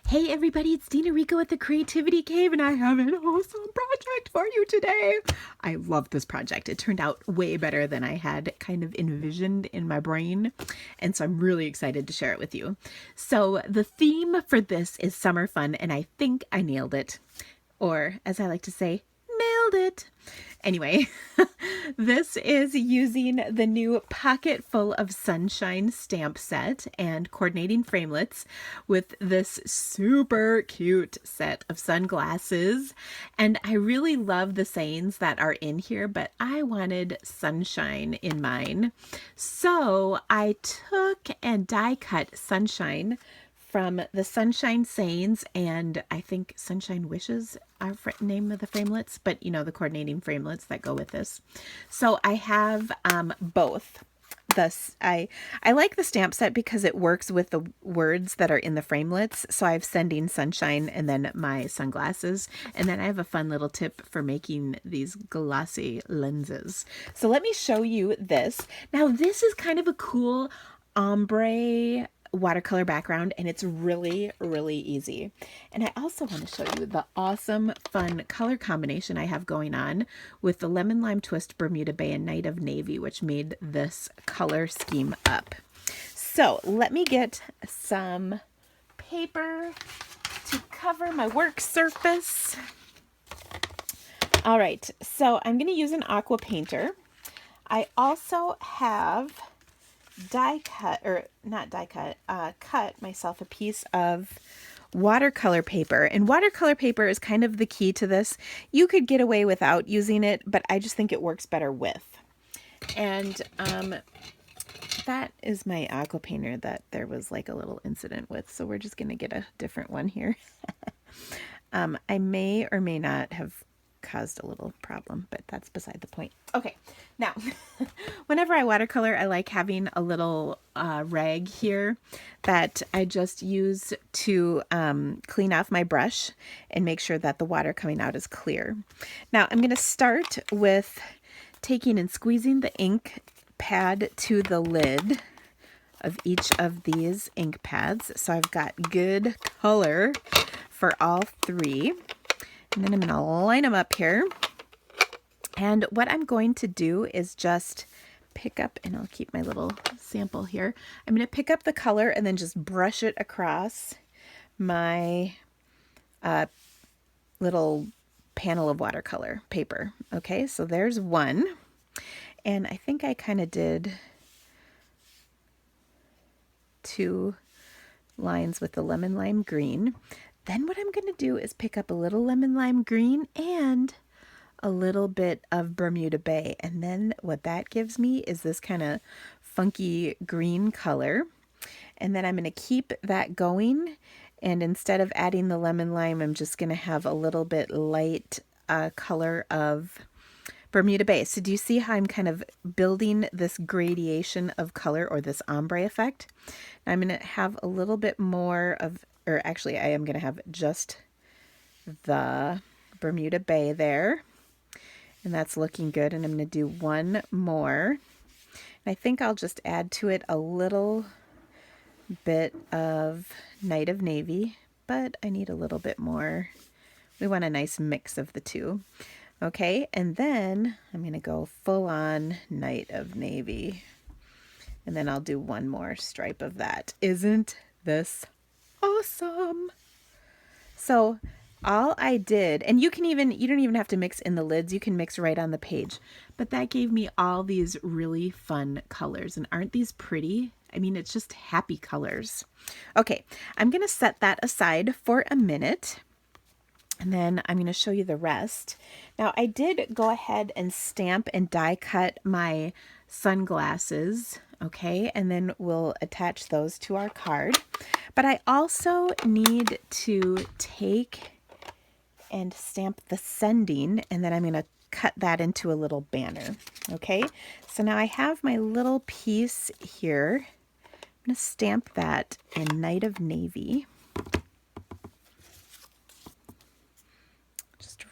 Hey everybody, it's Dina Rico at the Creativity Cave, and I have an awesome project for you today. I love this project. It turned out way better than I had kind of envisioned in my brain, and so I'm really excited to share it with you. So the theme for this is summer fun, and I think I nailed it. Or, as I like to say, nailed it. Anyway, this is using the new Pocket Full of Sunshine stamp set and coordinating framelits with this super cute set of sunglasses. And I really love the sayings that are in here, but I wanted sunshine in mine. So I took and die cut sunshine from the Sunshine Sayings, and I think Sunshine Wishes are name of the framelits, but you know, the coordinating framelits that go with this. So I have both. I like the stamp set because it works with the words that are in the framelits. So I have Sending Sunshine and then my sunglasses. And then I have a fun little tip for making these glossy lenses. So let me show you this. Now this is kind of a cool ombre watercolor background, and it's really easy. And I also want to show you the awesome fun color combination I have going on with the Lemon Lime Twist, Bermuda Bay, and Night of Navy, which made this color scheme up. So let me get some paper to cover my work surface. All right, so I'm going to use an aqua painter. I also have cut myself a piece of watercolor paper. And watercolor paper is kind of the key to this. You could get away without using it, but I just think it works better with. And that is my aqua painter that there was like a little incident with. So we're just going to get a different one here. I may or may not have caused a little problem, but that's beside the point. Okay, now whenever I watercolor, I like having a little rag here that I just use to clean off my brush and make sure that the water coming out is clear. Now I'm going to start with taking and squeezing the ink pad to the lid of each of these ink pads. So I've got good color for all three. And then I'm going to line them up here. And what I'm going to do is just pick up, and I'll keep my little sample here. I'm going to pick up the color and then just brush it across my little panel of watercolor paper. Okay, so there's one. And I think I kind of did 2 lines with the lemon lime green. Then what I'm going to do is pick up a little lemon lime green and a little bit of Bermuda Bay. And then what that gives me is this kind of funky green color. And then I'm going to keep that going. And instead of adding the lemon lime, I'm just going to have a little bit light color of Bermuda Bay. So do you see how I'm kind of building this gradation of color, or this ombre effect? Now I'm going to have a little bit more of, or actually I am going to have just the Bermuda Bay there. And that's looking good. And I'm going to do one more. And I think I'll just add to it a little bit of Night of Navy, but I need a little bit more. We want a nice mix of the two. Okay, and then I'm going to go full on Night of Navy. And then I'll do one more stripe of that. Isn't this awesome? So all I did, and you don't even have to mix in the lids, you can mix right on the page, but that gave me all these really fun colors. And aren't these pretty? I mean, it's just happy colors. Okay, I'm going to set that aside for a minute. And then I'm going to show you the rest. Now, I did go ahead and stamp and die cut my sunglasses, okay? And then we'll attach those to our card. But I also need to take and stamp the Sending, and then I'm going to cut that into a little banner, okay? So now I have my little piece here. I'm going to stamp that in Night of Navy.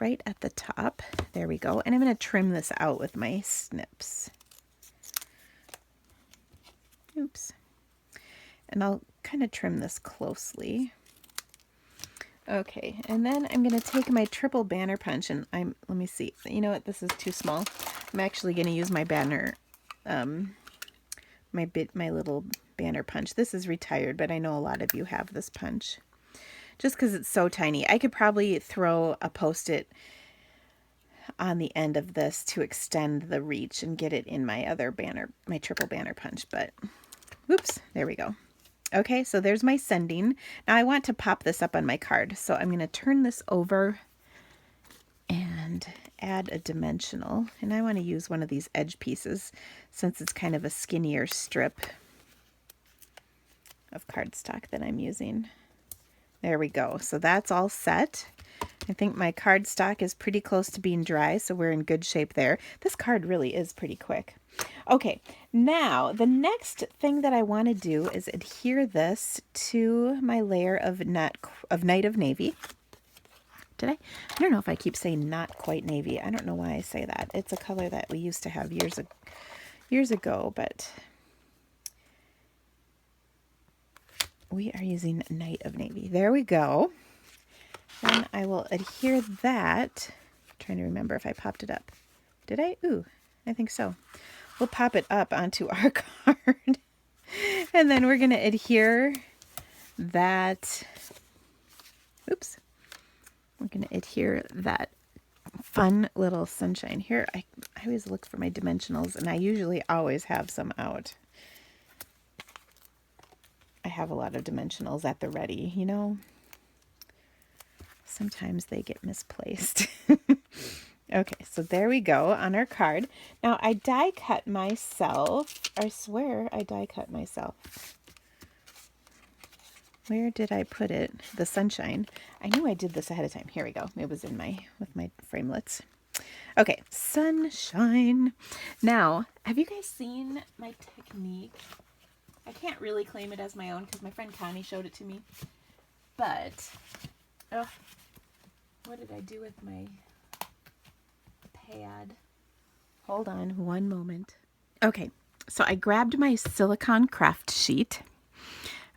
Right at the top. There we go. And I'm going to trim this out with my snips. Oops. And I'll kind of trim this closely. Okay, and then I'm going to take my triple banner punch and let me see. You know what? This is too small. I'm actually going to use my banner, my little banner punch. This is retired, but I know a lot of you have this punch. Just because it's so tiny. I could probably throw a Post-it on the end of this to extend the reach and get it in my other banner, my triple banner punch, but whoops, there we go. Okay, so there's my sending. Now I want to pop this up on my card, so I'm going to turn this over and add a dimensional, and I want to use one of these edge pieces since it's kind of a skinnier strip of cardstock that I'm using. There we go. So that's all set. I think my cardstock is pretty close to being dry, so we're in good shape there. This card really is pretty quick. Okay, now the next thing that I want to do is adhere this to my layer of Night of Navy. I don't know if I keep saying not quite navy. I don't know why I say that. It's a color that we used to have years ago, but we are using Night of Navy. There we go. Then I will adhere that. I'm trying to remember if I popped it up. Did I? Ooh, I think so. We'll pop it up onto our card. And then we're going to adhere that. Oops. We're going to adhere that fun little sunshine. Here, I always look for my dimensionals, and I usually always have some out. I have a lot of dimensionals at the ready, you know. Sometimes they get misplaced. Okay, so there we go on our card. Now I die cut myself. I swear I die cut myself. Where did I put it? The sunshine. I knew I did this ahead of time. Here we go. It was in with my framelits. Okay, sunshine. Now, have you guys seen my technique? I can't really claim it as my own because my friend Connie showed it to me. But, what did I do with my pad? Hold on one moment. Okay, so I grabbed my silicone craft sheet.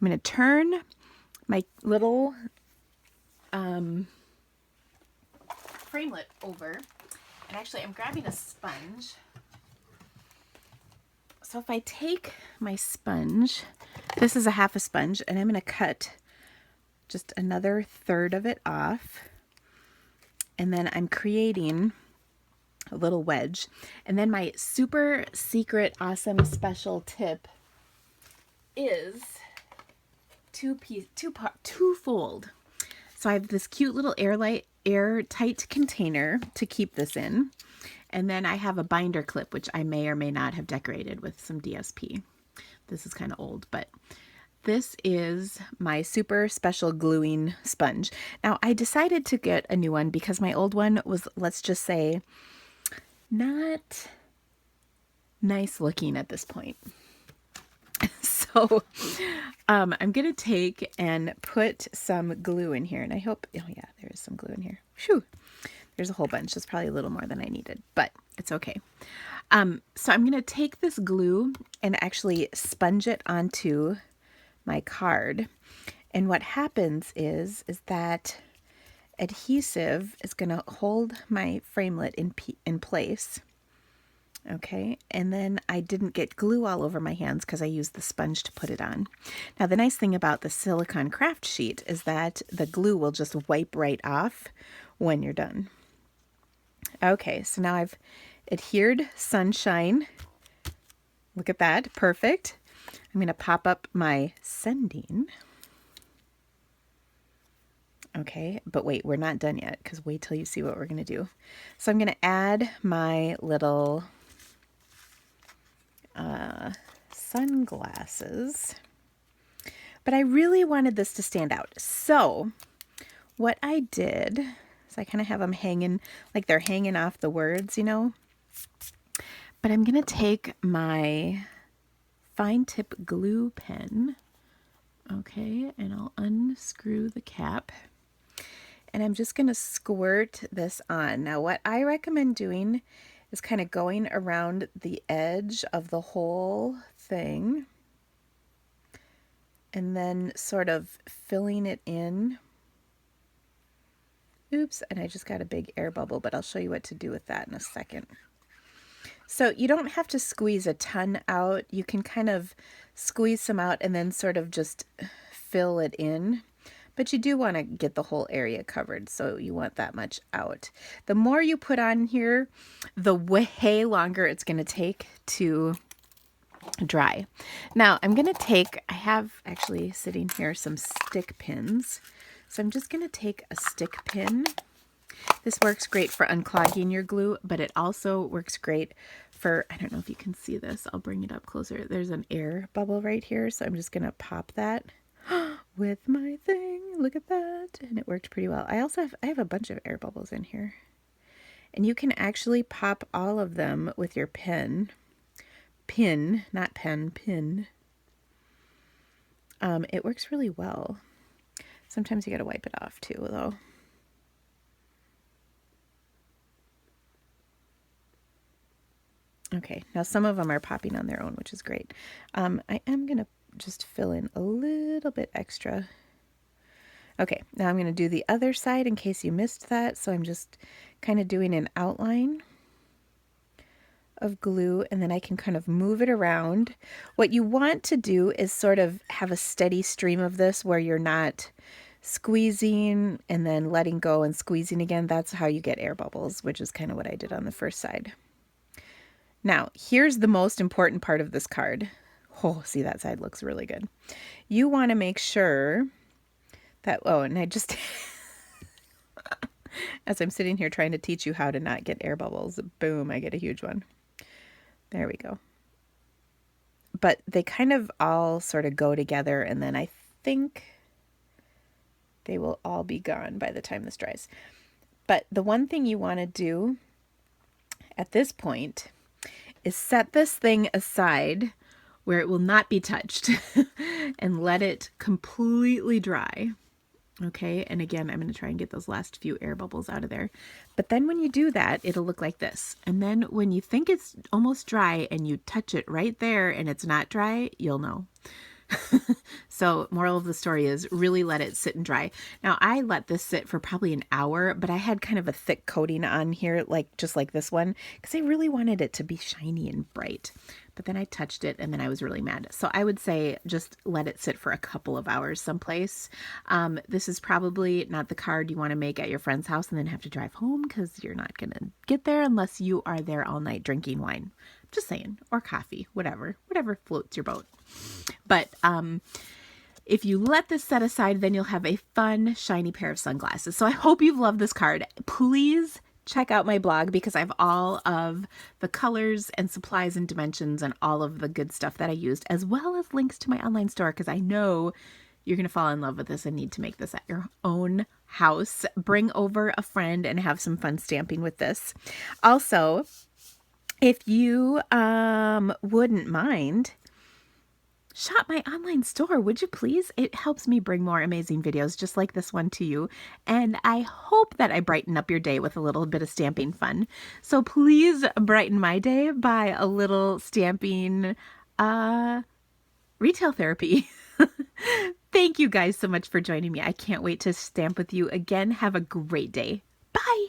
I'm going to turn my little framelit over, and actually I'm grabbing a sponge. So if I take my sponge, this is a half a sponge, and I'm going to cut just another third of it off, and then I'm creating a little wedge. And then my super secret awesome special tip is twofold. So I have this cute little airtight container to keep this in, and then I have a binder clip which I may or may not have decorated with some DSP. This is kind of old, but this is my super special gluing sponge. Now I decided to get a new one because my old one was, let's just say, not nice looking at this point. So I'm going to take and put some glue in here, and I hope, oh yeah, there is some glue in here. Whew. There's a whole bunch. It's probably a little more than I needed, but it's okay. So I'm going to take this glue and actually sponge it onto my card. And what happens is that adhesive is going to hold my framelit in place. Okay, and then I didn't get glue all over my hands because I used the sponge to put it on. Now the nice thing about the silicone craft sheet is that the glue will just wipe right off when you're done. Okay, so now I've adhered sunshine. Look at that, perfect. I'm going to pop up my sending. Okay, but wait, we're not done yet because wait till you see what we're going to do. So I'm going to add my little sunglasses, but I really wanted this to stand out. So what I did is I kind of have them hanging, like they're hanging off the words, you know, but I'm going to take my fine tip glue pen. Okay, and I'll unscrew the cap. And I'm just going to squirt this on. Now, what I recommend doing is kind of going around the edge of the whole thing and then sort of filling it in Oops, and I just got a big air bubble, but I'll show you what to do with that in a second. So you don't have to squeeze a ton out. You can kind of squeeze some out and then sort of just fill it in. But you do want to get the whole area covered, so you want that much out. The more you put on here, the way longer it's going to take to dry. Now I'm going to take, I have actually sitting here some stick pins. So I'm just going to take a stick pin. This works great for unclogging your glue, but it also works great for, I don't know if you can see this, I'll bring it up closer. There's an air bubble right here, so I'm just going to pop that with my thing. Look at that. And it worked pretty well. I have a bunch of air bubbles in here. And you can actually pop all of them with your pen. Pin, not pen, pin. It works really well. Sometimes you got to wipe it off too, though. Okay, now some of them are popping on their own, which is great. I am going to just fill in a little bit extra. Okay, now I'm going to do the other side in case you missed that. So I'm just kind of doing an outline of glue, and then I can kind of move it around. What you want to do is sort of have a steady stream of this where you're not squeezing and then letting go and squeezing again. That's how you get air bubbles, which is kind of what I did on the first side. Now, here's the most important part of this card. Oh, see, that side looks really good. You want to make sure that, oh, and I just, as I'm sitting here trying to teach you how to not get air bubbles, boom, I get a huge one. There we go. But they kind of all sort of go together, and then I think they will all be gone by the time this dries. But the one thing you want to do at this point is set this thing aside where it will not be touched and let it completely dry. Okay, and again, I'm going to try and get those last few air bubbles out of there. But then when you do that, it'll look like this. And then when you think it's almost dry and you touch it right there and it's not dry, you'll know. So moral of the story is really let it sit and dry. Now I let this sit for probably an hour, but I had kind of a thick coating on here, just like this one, because I really wanted it to be shiny and bright. But then I touched it and then I was really mad. So I would say just let it sit for a couple of hours someplace. This is probably not the card you want to make at your friend's house and then have to drive home, because you're not going to get there unless you are there all night drinking wine. Just saying, or coffee, whatever floats your boat. But if you let this set aside, then you'll have a fun, shiny pair of sunglasses. So I hope you've loved this card. Please check out my blog, because I have all of the colors and supplies and dimensions and all of the good stuff that I used, as well as links to my online store, because I know you're going to fall in love with this and need to make this at your own house. Bring over a friend and have some fun stamping with this. Also, if you wouldn't mind, shop my online store, would you please? It helps me bring more amazing videos just like this one to you. And I hope that I brighten up your day with a little bit of stamping fun. So please brighten my day by a little stamping retail therapy. Thank you guys so much for joining me. I can't wait to stamp with you again. Have a great day. Bye.